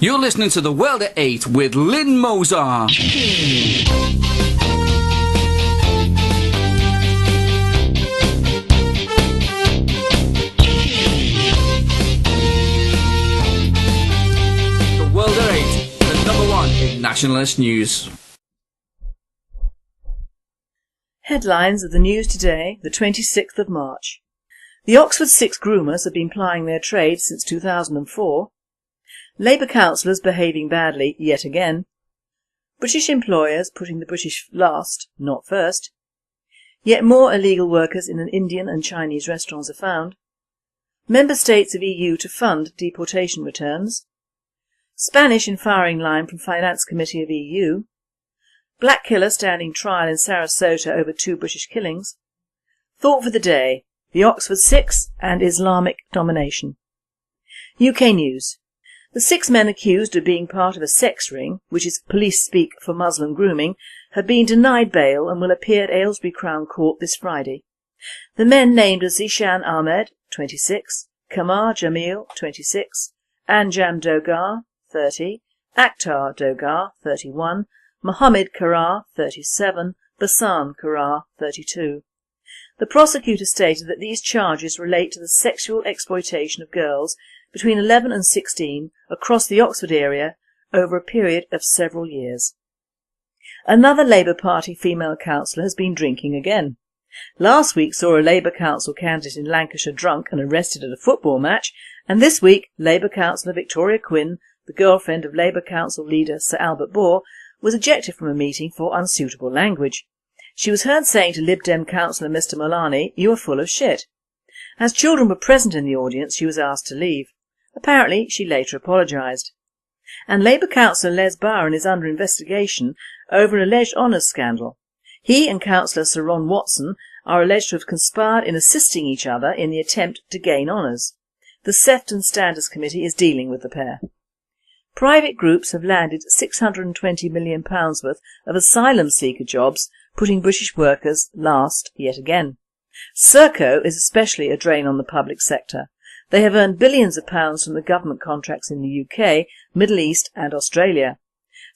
You're listening to The World at 8 with Lynn Moser. The World at 8, the number one in nationalist news. Headlines of the news today, the 26th of March. The Oxford 6 groomers have been plying their trade since 2004. Labour Councillors behaving badly yet again. British employers putting the British last, not first. Yet more illegal workers in an Indian and Chinese restaurants are found. Member states of EU to fund deportation returns. Spanish in firing line from Finance Committee of EU. Black killer standing trial in Sarasota over 2 British killings. Thought for the day, the Oxford 6 and Islamic domination. UK News. The 6 men accused of being part of a sex ring, which is police speak for Muslim grooming, have been denied bail and will appear at Aylesbury Crown Court this Friday. The men named as Zishan Ahmed, 26, Kamar Jamil, 26, Anjam Dogar, 30, Akhtar Dogar, 31, Mohammed Karar, 37, Basan Karar, 32. The prosecutor stated that these charges relate to the sexual exploitation of girls between 11 and 16 across the Oxford area over a period of several years. Another Labour Party female councillor has been drinking again. Last week saw a Labour Council candidate in Lancashire drunk and arrested at a football match, and this week Labour councillor Victoria Quinn, the girlfriend of Labour Council leader Sir Albert Bohr, was ejected from a meeting for unsuitable language. She was heard saying to Lib Dem councillor Mr Malani, "You are full of shit." As children were present in the audience, she was asked to leave. Apparently, she later apologised. And Labour councillor Les Barron is under investigation over an alleged honours scandal. He and councillor Sir Ron Watson are alleged to have conspired in assisting each other in the attempt to gain honours. The Sefton Standards Committee is dealing with the pair. Private groups have landed £620 million worth of asylum seeker jobs, putting British workers last yet again. Serco is especially a drain on the public sector. They have earned billions of pounds from the government contracts in the UK, Middle East and Australia.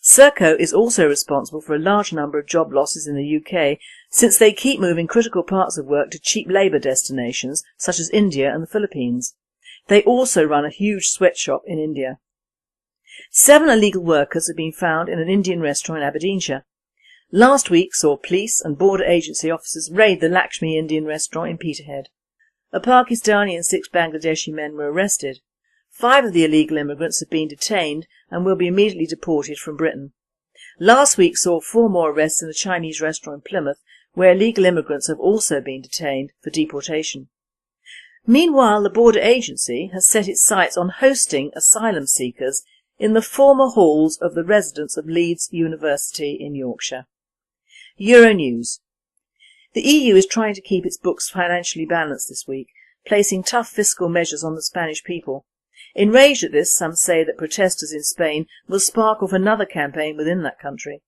Serco is also responsible for a large number of job losses in the UK, since they keep moving critical parts of work to cheap labour destinations such as India and the Philippines. They also run a huge sweatshop in India. 7 illegal workers have been found in an Indian restaurant in Aberdeenshire. Last week saw police and border agency officers raid the Lakshmi Indian restaurant in Peterhead. A Pakistani and 6 Bangladeshi men were arrested. 5 of the illegal immigrants have been detained and will be immediately deported from Britain. Last week saw 4 more arrests in a Chinese restaurant in Plymouth, where illegal immigrants have also been detained for deportation. Meanwhile, the border agency has set its sights on hosting asylum seekers in the former halls of the residence of Leeds University in Yorkshire. Euronews. The EU is trying to keep its books financially balanced this week, placing tough fiscal measures on the Spanish people. Enraged at this, some say that protesters in Spain will spark off another campaign within that country.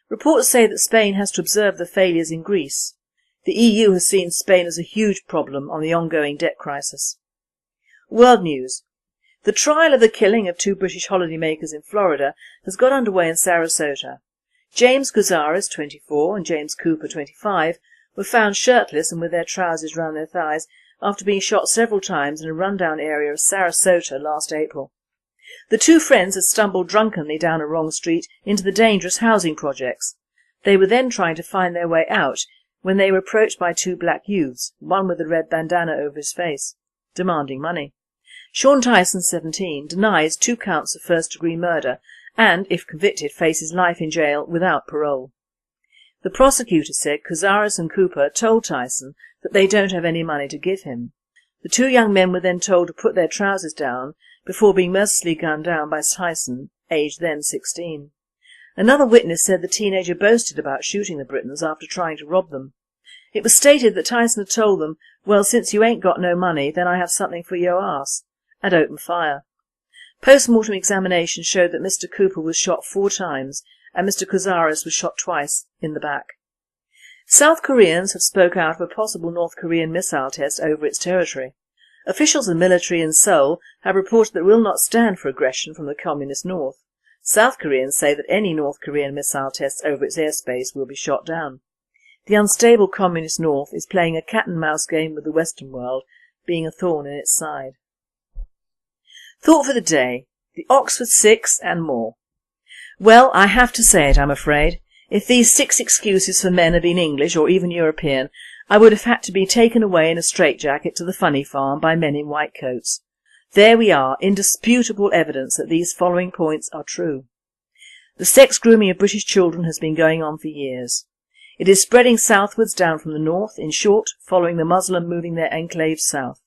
Reports say that Spain has to observe the failures in Greece. The EU has seen Spain as a huge problem on the ongoing debt crisis. World News. The trial of the killing of 2 British holidaymakers in Florida has got underway in Sarasota. James Cazares, 24, and James Cooper, 25, were found shirtless and with their trousers round their thighs after being shot several times in a rundown area of Sarasota last April. The 2 friends had stumbled drunkenly down a wrong street into the dangerous housing projects. They were then trying to find their way out when they were approached by 2 black youths, one with a red bandana over his face, demanding money. Sean Tyson, 17, denies 2 counts of first-degree murder and, if convicted, faces life in jail without parole. The prosecutor said Cazares and Cooper told Tyson that they don't have any money to give him. The 2 young men were then told to put their trousers down before being mercilessly gunned down by Tyson, aged then 16. Another witness said the teenager boasted about shooting the Britons after trying to rob them. It was stated that Tyson had told them, "Well, since you ain't got no money, then I have something for your arse," and opened fire. Post-mortem examination showed that Mr Cooper was shot 4 times and Mr Cazares was shot twice in the back. South Koreans have spoke out of a possible North Korean missile test over its territory. Officials and military in Seoul have reported that it will not stand for aggression from the communist north. South Koreans say that any North Korean missile tests over its airspace will be shot down. The unstable communist north is playing a cat-and-mouse game with the Western world, being a thorn in its side. Thought for the day: the Oxford Six and more. Well, I have to say it, I'm afraid. If these 6 excuses for men had been English or even European, I would have had to be taken away in a straitjacket to the funny farm by men in white coats. There we are, indisputable evidence that these following points are true. The sex grooming of British children has been going on for years. It is spreading southwards down from the north, in short, following the Muslim moving their enclaves south.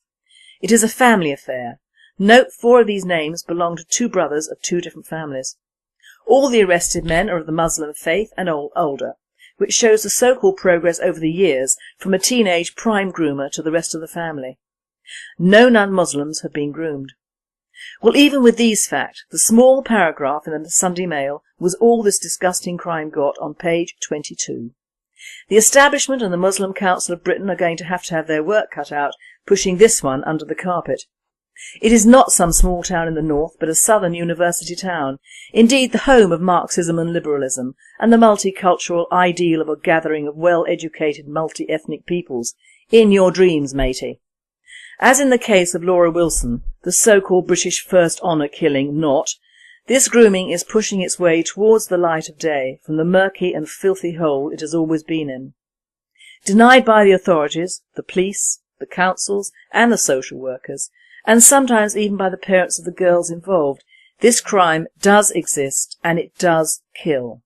It is a family affair. Note 4 of these names belong to 2 brothers of 2 different families. All the arrested men are of the Muslim faith and older, which shows the so-called progress over the years from a teenage prime groomer to the rest of the family. No non-Muslims have been groomed. Well, even with these facts, the small paragraph in the Sunday Mail was all this disgusting crime got on page 22. The establishment and the Muslim Council of Britain are going to have their work cut out, pushing this one under the carpet. It is not some small town in the north, but a southern university town, indeed the home of Marxism and liberalism, and the multicultural ideal of a gathering of well-educated multi-ethnic peoples. In your dreams, matey. As in the case of Laura Wilson, the so-called British First Honour killing not, this grooming is pushing its way towards the light of day from the murky and filthy hole it has always been in. Denied by the authorities, the police, the councils and the social workers, and sometimes even by the parents of the girls involved, this crime does exist and it does kill.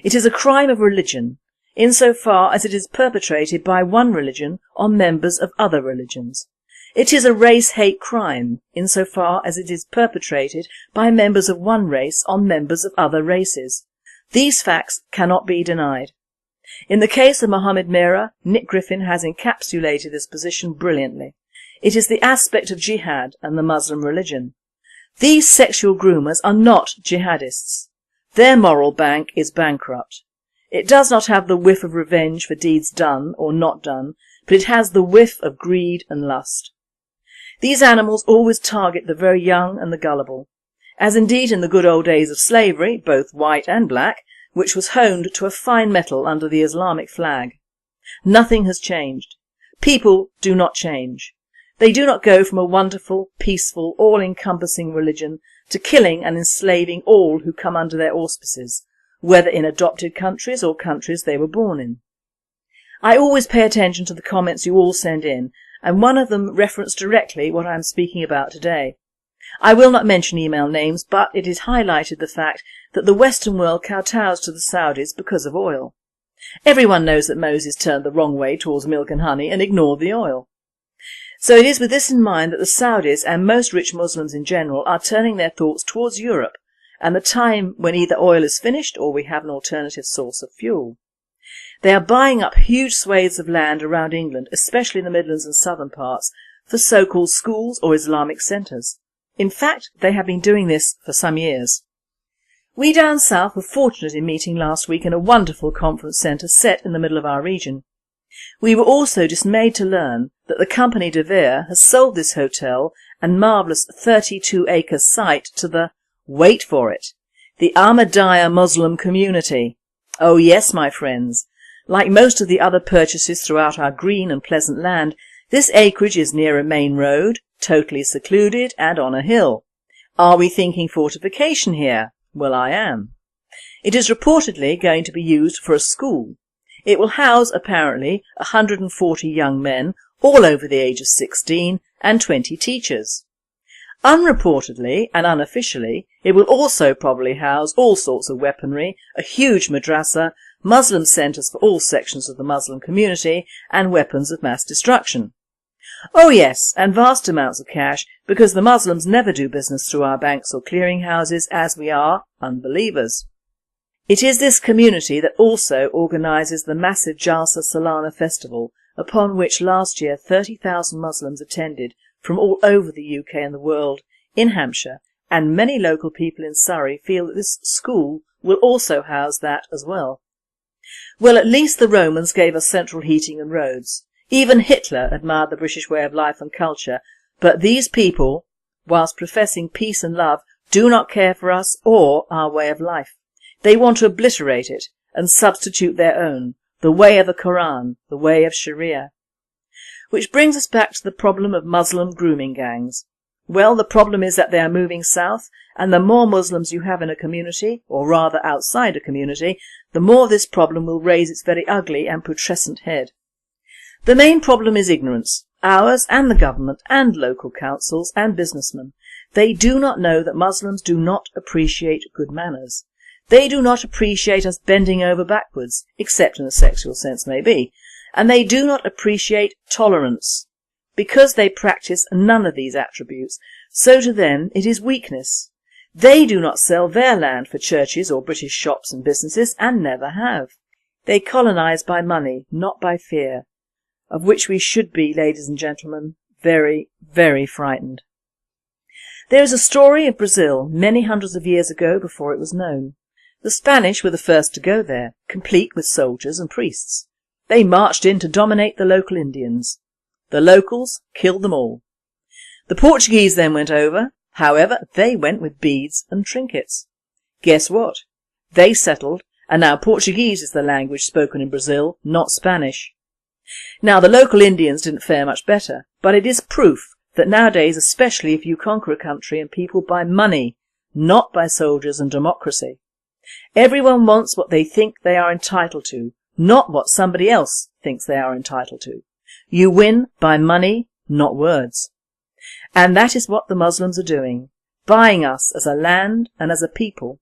It is a crime of religion, insofar as it is perpetrated by one religion on members of other religions. It is a race-hate crime, insofar as it is perpetrated by members of one race on members of other races. These facts cannot be denied. In the case of Mohammed Merah, Nick Griffin has encapsulated this position brilliantly. It is the aspect of jihad and the Muslim religion. These sexual groomers are not jihadists. Their moral bank is bankrupt. It does not have the whiff of revenge for deeds done or not done, but it has the whiff of greed and lust. These animals always target the very young and the gullible, as indeed in the good old days of slavery, both white and black, which was honed to a fine metal under the Islamic flag. Nothing has changed. People do not change. They do not go from a wonderful, peaceful, all-encompassing religion to killing and enslaving all who come under their auspices, whether in adopted countries or countries they were born in. I always pay attention to the comments you all send in, and one of them referenced directly what I am speaking about today. I will not mention email names, but it is highlighted the fact that the Western world kowtows to the Saudis because of oil. Everyone knows that Moses turned the wrong way towards milk and honey and ignored the oil. So it is with this in mind that the Saudis and most rich Muslims in general are turning their thoughts towards Europe and the time when either oil is finished or we have an alternative source of fuel. They are buying up huge swathes of land around England, especially in the Midlands and southern parts, for so-called schools or Islamic centres. In fact, they have been doing this for some years. We down south were fortunate in meeting last week in a wonderful conference centre set in the middle of our region. We were also dismayed to learn that the company De Vere has sold this hotel and marvellous 32-acre site to the, wait for it, the Ahmadiyya Muslim community. Oh yes, my friends. Like most of the other purchases throughout our green and pleasant land, this acreage is near a main road, totally secluded and on a hill. Are we thinking fortification here? Well, I am. It is reportedly going to be used for a school. It will house, apparently, 140 young men, all over the age of 16, and 20 teachers. Unreportedly and unofficially, it will also probably house all sorts of weaponry, a huge madrasa, Muslim centres for all sections of the Muslim community, and weapons of mass destruction. Oh yes, and vast amounts of cash, because the Muslims never do business through our banks or clearing houses, as we are unbelievers. It is this community that also organises the massive Jalsa Salana festival, upon which last year 30,000 Muslims attended from all over the UK and the world, in Hampshire, and many local people in Surrey feel that this school will also house that as well. Well, at least the Romans gave us central heating and roads. Even Hitler admired the British way of life and culture, But these people, whilst professing peace and love, do not care for us or our way of life. They want to obliterate it and substitute their own, the way of the Quran, the way of Sharia. Which brings us back to the problem of Muslim grooming gangs. Well, the problem is that they are moving south, and the more Muslims you have in a community, or rather outside a community, the more this problem will raise its very ugly and putrescent head. The main problem is ignorance, ours and the government and local councils and businessmen. They do not know that Muslims do not appreciate good manners. They do not appreciate us bending over backwards, except in a sexual sense maybe, and they do not appreciate tolerance. Because they practice none of these attributes, so to them it is weakness. They do not sell their land for churches or British shops and businesses, and never have. They colonise by money, not by fear, of which we should be, ladies and gentlemen, very, very frightened. There is a story of Brazil many hundreds of years ago before it was known. The Spanish were the first to go there, complete with soldiers and priests. They marched in to dominate the local Indians. The locals killed them all. The Portuguese then went over. However, they went with beads and trinkets. Guess what? They settled, and now Portuguese is the language spoken in Brazil, not Spanish. Now, the local Indians didn't fare much better, but it is proof that nowadays, especially if you conquer a country and people by money, not by soldiers and democracy. Everyone wants what they think they are entitled to, not what somebody else thinks they are entitled to. You win by money, not words. And that is what the Muslims are doing, buying us as a land and as a people,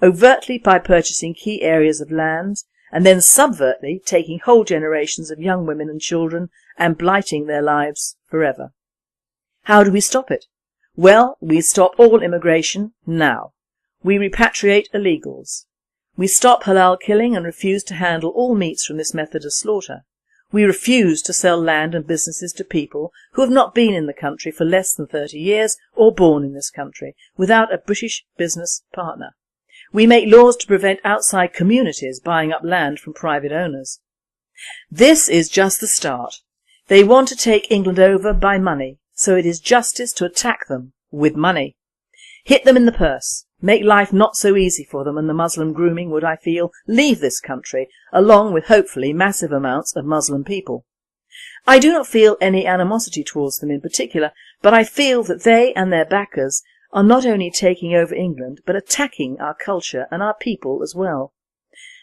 overtly by purchasing key areas of land, and then subvertly taking whole generations of young women and children and blighting their lives forever. How do we stop it? Well, we stop all immigration now. We repatriate illegals. We stop halal killing and refuse to handle all meats from this method of slaughter. We refuse to sell land and businesses to people who have not been in the country for less than 30 years or born in this country without a British business partner. We make laws to prevent outside communities buying up land from private owners. This is just the start. They want to take England over by money, so it is justice to attack them with money. Hit them in the purse. Make life not so easy for them, and the Muslim grooming would, I feel, leave this country, along with hopefully massive amounts of Muslim people. I do not feel any animosity towards them in particular, but I feel that they and their backers are not only taking over England, but attacking our culture and our people as well.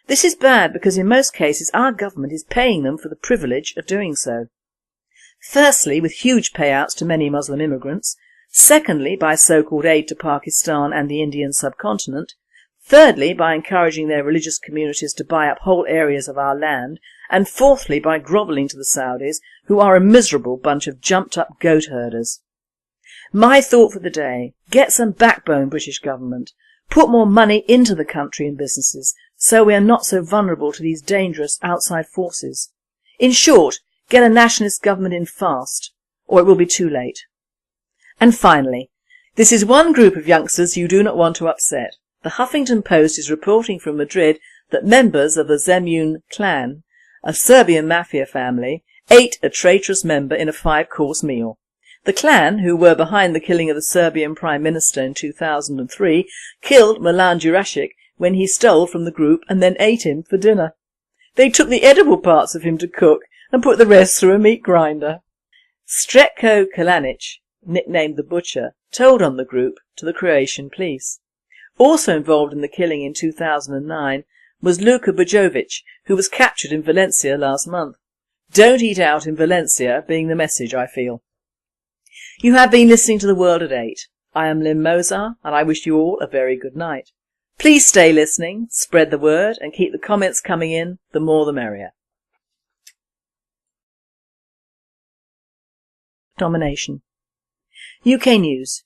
This is bad because in most cases our government is paying them for the privilege of doing so. Firstly, with huge payouts to many Muslim immigrants. Secondly, by so-called aid to Pakistan and the Indian subcontinent. Thirdly, by encouraging their religious communities to buy up whole areas of our land. And fourthly, by grovelling to the Saudis, who are a miserable bunch of jumped-up goat herders. My thought for the day: get some backbone, British government. Put more money into the country and businesses, so we are not so vulnerable to these dangerous outside forces. In short, get a nationalist government in fast, or it will be too late. And finally, this is one group of youngsters you do not want to upset. The Huffington Post is reporting from Madrid that members of the Zemun clan, a Serbian mafia family, ate a traitorous member in a 5-course meal. The clan, who were behind the killing of the Serbian Prime Minister in 2003, killed Milan Jurašić when he stole from the group and then ate him for dinner. They took the edible parts of him to cook and put the rest through a meat grinder. Streko Kalanic, nicknamed the Butcher, told on the group to the Croatian police. Also involved in the killing in 2009 was Luka Bojovic, who was captured in Valencia last month. Don't eat out in Valencia being the message, I feel. You have been listening to The World at 8. I am Lynn Mozart, and I wish you all a very good night. Please stay listening, spread the word, and keep the comments coming in, the more the merrier. Domination. UK News.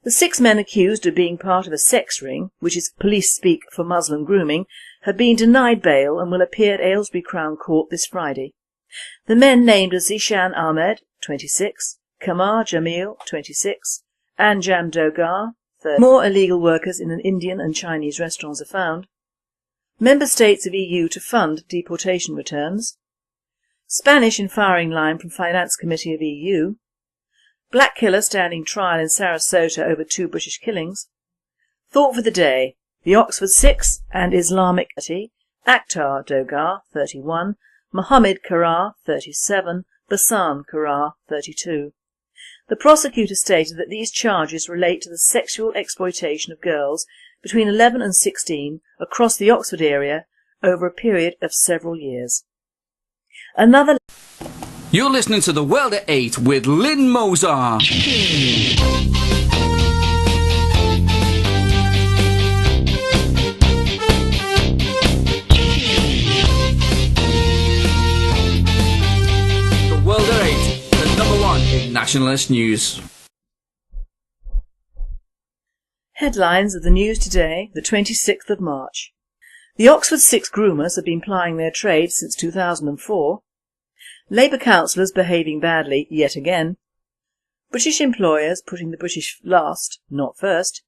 The 6 men accused of being part of a sex ring, which is police speak for Muslim grooming, have been denied bail and will appear at Aylesbury Crown Court this Friday. The men named are Zishan Ahmed, 26, Kamar Jamil, 26, Anjam Dogar, 30. More illegal workers in an Indian and Chinese restaurants are found. Member states of EU to fund deportation returns. Spanish in firing line from Finance Committee of EU. Black killer standing trial in Sarasota over 2 British killings. Thought for the day. The Oxford Six and Islamic Akhtar Dogar, 31, Mohammed Karar, 37, Basan Karar, 32. The prosecutor stated that these charges relate to the sexual exploitation of girls between 11 and 16 across the Oxford area over a period of several years. You're listening to The World at 8 with Lynn Moser. The World at 8, the number 1 in nationalist news. Headlines of the news today, the 26th of March. The Oxford Six groomers have been plying their trade since 2004. Labour Councillors behaving badly yet again. British employers putting the British last, not first.